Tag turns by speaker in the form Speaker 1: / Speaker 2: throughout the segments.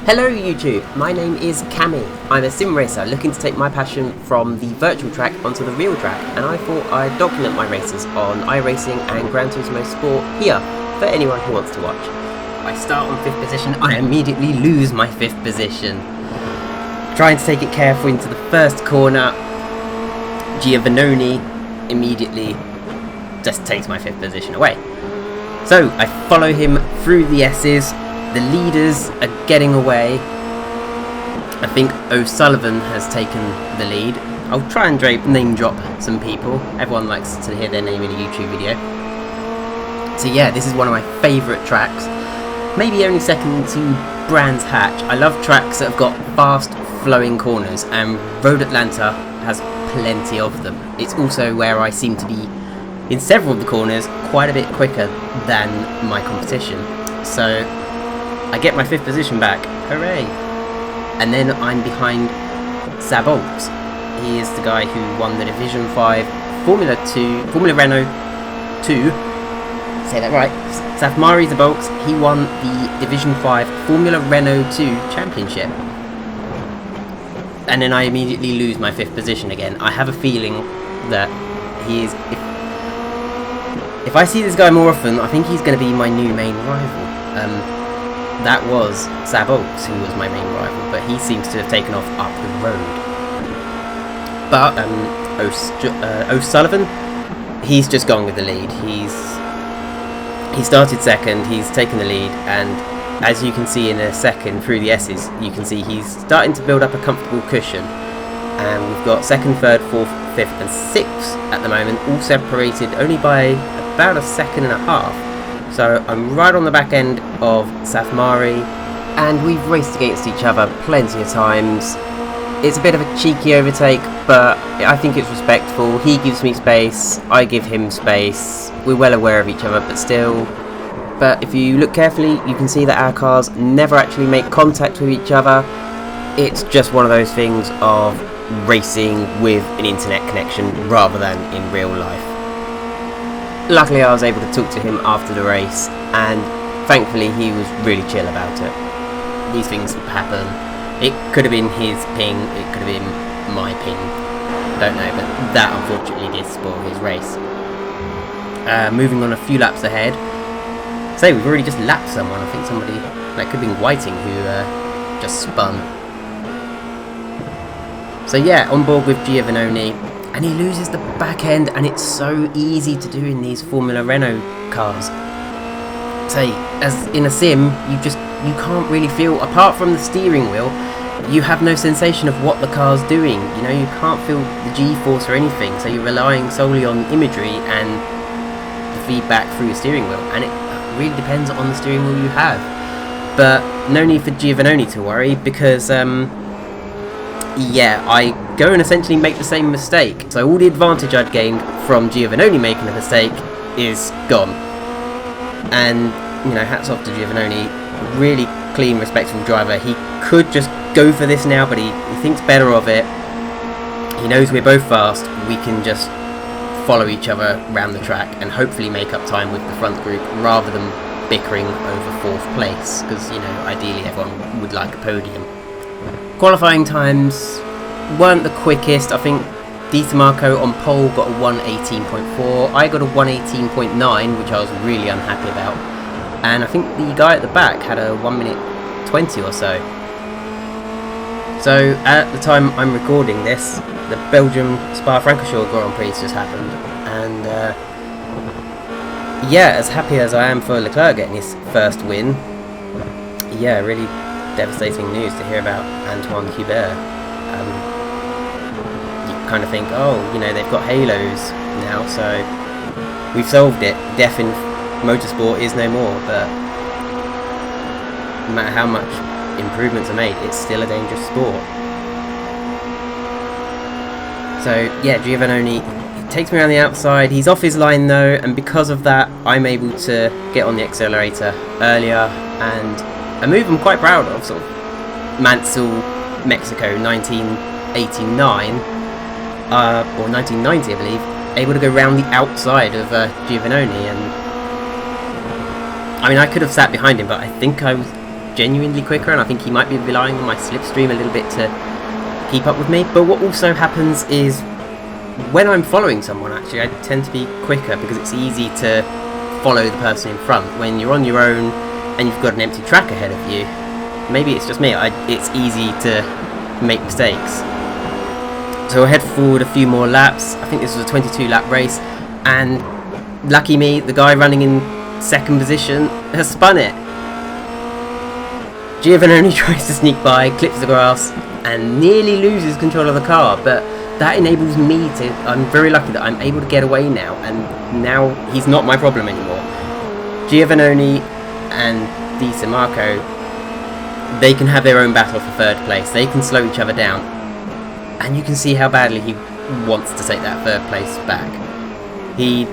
Speaker 1: Hello YouTube, my name is Cammie. I'm a sim racer looking to take my passion from the virtual track onto the real track, and I thought I'd document my races on iRacing and Gran Turismo Sport here for anyone who wants to watch. I start on 5th position, I immediately lose my 5th position. Trying to take it carefully into the first corner, Giovanni immediately just takes my 5th position away. So I follow him through the S's. The leaders are getting away. I think O'Sullivan has taken the lead. I'll try and name drop some people. Everyone likes to hear their name in a YouTube video. So yeah, this is one of my favourite tracks. Maybe only second to Brands Hatch. I love tracks that have got fast flowing corners, and Road Atlanta has plenty of them. It's also where I seem to be, in several of the corners, quite a bit quicker than my competition. So I get my 5th position back, hooray! And then I'm behind Sabolks. He is the guy who won the Division 5 Formula Renault 2. Say that right. Safmari Zabolks, he won the Division 5 Formula Renault 2 Championship. And then I immediately lose my 5th position again. I have a feeling that he is... If I see this guy more often, I think he's going to be my new main rival. That was Sabolks who was my main rival, but he seems to have taken off up the road. But O'Sullivan, he's just gone with the lead. He started second, he's taken the lead, and as you can see in a second through the S's, you can see he's starting to build up a comfortable cushion. And we've got 2nd, 3rd, 4th, 5th and 6th at the moment, all separated only by about a second and a half. So I'm right on the back end of Safmari, and we've raced against each other plenty of times. It's a bit of a cheeky overtake, but I think it's respectful. He gives me space, I give him space. We're well aware of each other, but still. But if you look carefully, you can see that our cars never actually make contact with each other. It's just one of those things of racing with an internet connection rather than in real life. Luckily I was able to talk to him after the race, and thankfully he was really chill about it. These things happen. It could have been his ping, it could have been my ping, I don't know, but that unfortunately did spoil his race. Moving on a few laps ahead. So we've already just lapped someone. I think somebody, that could have been Whiting, who just spun. So yeah, on board with Giovanni, and he loses the back end, and it's so easy to do in these Formula Renault cars. Say, as in a sim, you can't really feel, apart from the steering wheel, you have no sensation of what the car's doing. You know, you can't feel the G-force or anything, so you're relying solely on imagery and the feedback through your steering wheel, and it really depends on the steering wheel you have. But no need for Giovanni to worry, because yeah, I go and essentially make the same mistake. So all the advantage I'd gained from Giovanni making a mistake is gone. And, you know, hats off to Giovanni. Really clean, respectful driver. He could just go for this now, but he thinks better of it. He knows we're both fast. We can just follow each other around the track and hopefully make up time with the front group rather than bickering over 4th place. Because, you know, ideally everyone would like a podium. Qualifying times weren't the quickest. I think DiTomaco on pole got a 1:18.4. I got a 1:18.9, which I was really unhappy about. And I think the guy at the back had a 1:20 or so. So at the time I'm recording this, the Belgium Spa-Francorchamps Grand Prix just happened. And yeah, as happy as I am for Leclerc getting his first win, yeah, really devastating news to hear about Antoine Hubert. You kind of think, oh, you know, they've got halos now, so we've solved it. Death in motorsport is no more, but no matter how much improvements are made, it's still a dangerous sport. So yeah, Giovanni takes me around the outside. He's off his line though, and because of that I'm able to get on the accelerator earlier, and a move I'm quite proud of, sort of Mansell, Mexico, 1989, or 1990 I believe, able to go round the outside of Giovanni, and I mean I could have sat behind him, but I think I was genuinely quicker, and I think he might be relying on my slipstream a little bit to keep up with me. But what also happens is when I'm following someone, actually, I tend to be quicker because it's easy to follow the person in front. When you're on your own and you've got an empty track ahead of you, maybe it's just me, it's easy to make mistakes. So I head forward a few more laps. I think this was a 22 lap race, and lucky me, the guy running in second position has spun it. Giovanni tries to sneak by, clips the grass, and nearly loses control of the car, but that enables me to, I'm very lucky that I'm able to get away now, and now he's not my problem anymore. Giovanni and Di Marco, they can have their own battle for third place, they can slow each other down, and you can see how badly he wants to take that third place back. He'd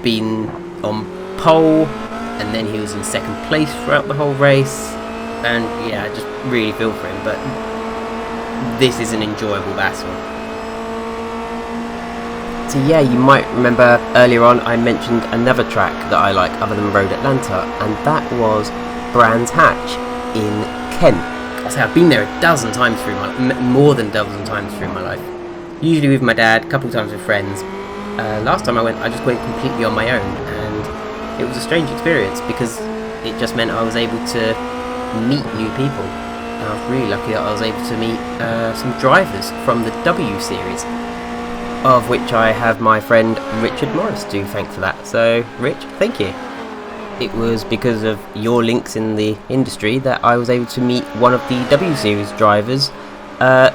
Speaker 1: been on pole, and then he was in second place throughout the whole race, and yeah, I just really feel for him, but this is an enjoyable battle. So yeah, you might remember earlier on I mentioned another track that I like other than Road Atlanta, and that was Brands Hatch in Kent. I say I've been there a dozen times through my more than a dozen times through my life. Usually with my dad, a couple of times with friends. Last time I went, I just went completely on my own, and it was a strange experience because it just meant I was able to meet new people. And I was really lucky that I was able to meet some drivers from the W Series, of which I have my friend Richard Morris to thank for that. So Rich, thank you. It was because of your links in the industry that I was able to meet one of the W Series drivers,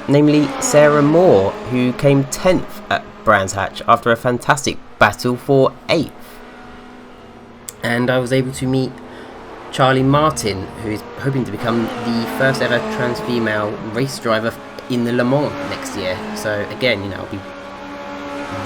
Speaker 1: namely Sarah Moore, who came 10th at Brands Hatch after a fantastic battle for 8th. And I was able to meet Charlie Martin, who is hoping to become the first ever trans female race driver in the Le Mans next year. So again, you know, I'll be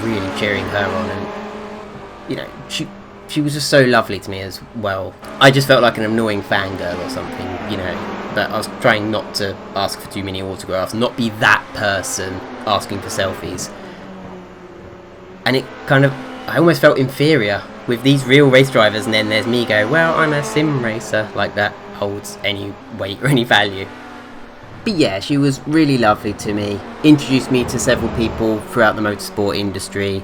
Speaker 1: really cheering her on, and you know, she was just so lovely to me as well. I just felt like an annoying fangirl or something, you know, but I was trying not to ask for too many autographs, not be that person asking for selfies. And it kind of, I almost felt inferior with these real race drivers, and then there's me go, well, I'm a sim racer, like that holds any weight or any value. But yeah, she was really lovely to me, introduced me to several people throughout the motorsport industry.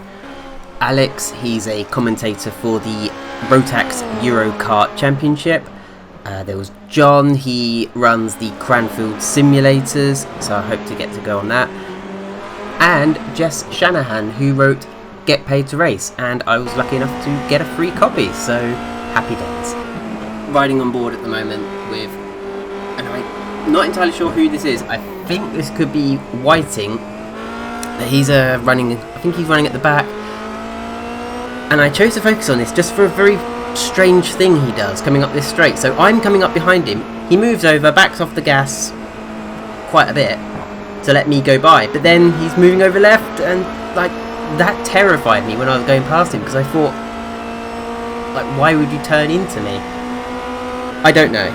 Speaker 1: Alex, he's a commentator for the Rotax Eurokart Championship. There was John, he runs the Cranfield Simulators, so I hope to get to go on that. And Jess Shanahan, who wrote Get Paid to Race, and I was lucky enough to get a free copy, so happy days. Riding on board at the moment with, and I'm not entirely sure who this is, I think this could be Whiting. He's running, I think he's running at the back. And I chose to focus on this just for a very strange thing he does coming up this straight. So I'm coming up behind him, he moves over, backs off the gas quite a bit to let me go by, but then he's moving over left, and like that terrified me when I was going past him, because I thought, like, why would you turn into me? I don't know.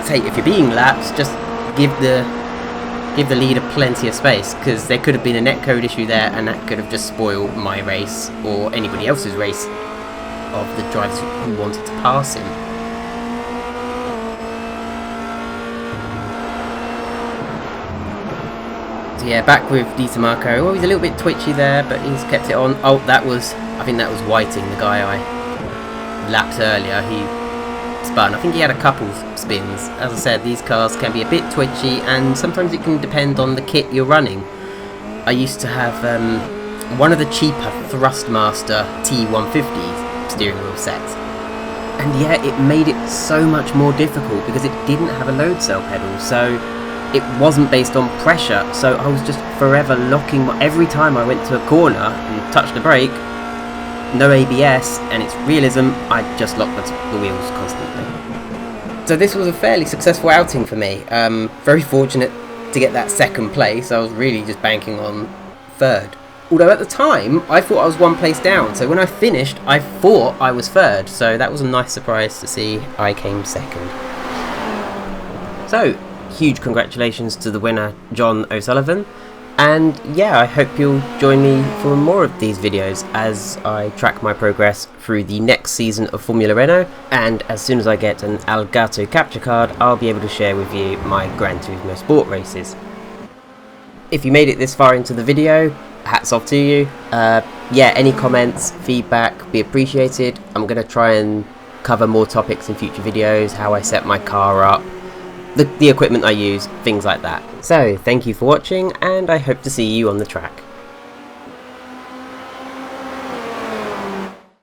Speaker 1: Say if you're being lapped, just give the leader plenty of space, because there could have been a netcode issue there, and that could have just spoiled my race or anybody else's race of the drivers who wanted to pass him. So yeah, back with Di Marco. Oh, he's a little bit twitchy there, but he's kept it on. Oh, I think that was Whiting, the guy I lapped earlier. He spun. I think he had a couple spins. As I said, these cars can be a bit twitchy, and sometimes it can depend on the kit you're running. I used to have one of the cheaper Thrustmaster T150 steering wheel sets, and yeah, it made it so much more difficult because it didn't have a load cell pedal, so it wasn't based on pressure, so I was just forever locking every time I went to a corner and touched the brake. No ABS, and it's realism, I just locked the wheels constantly. So this was a fairly successful outing for me. Very fortunate to get that second place. I was really just banking on third. Although at the time, I thought I was one place down, so when I finished, I thought I was third, so that was a nice surprise to see I came second. So, huge congratulations to the winner, John O'Sullivan. And yeah, I hope you'll join me for more of these videos as I track my progress through the next season of Formula Renault, and as soon as I get an Elgato capture card, I'll be able to share with you my Gran Turismo Sport races. If you made it this far into the video, hats off to you. Yeah, any comments, feedback, be appreciated. I'm going to try and cover more topics in future videos, how I set my car up, the equipment I use, things like that. So, thank you for watching, and I hope to see you on the track.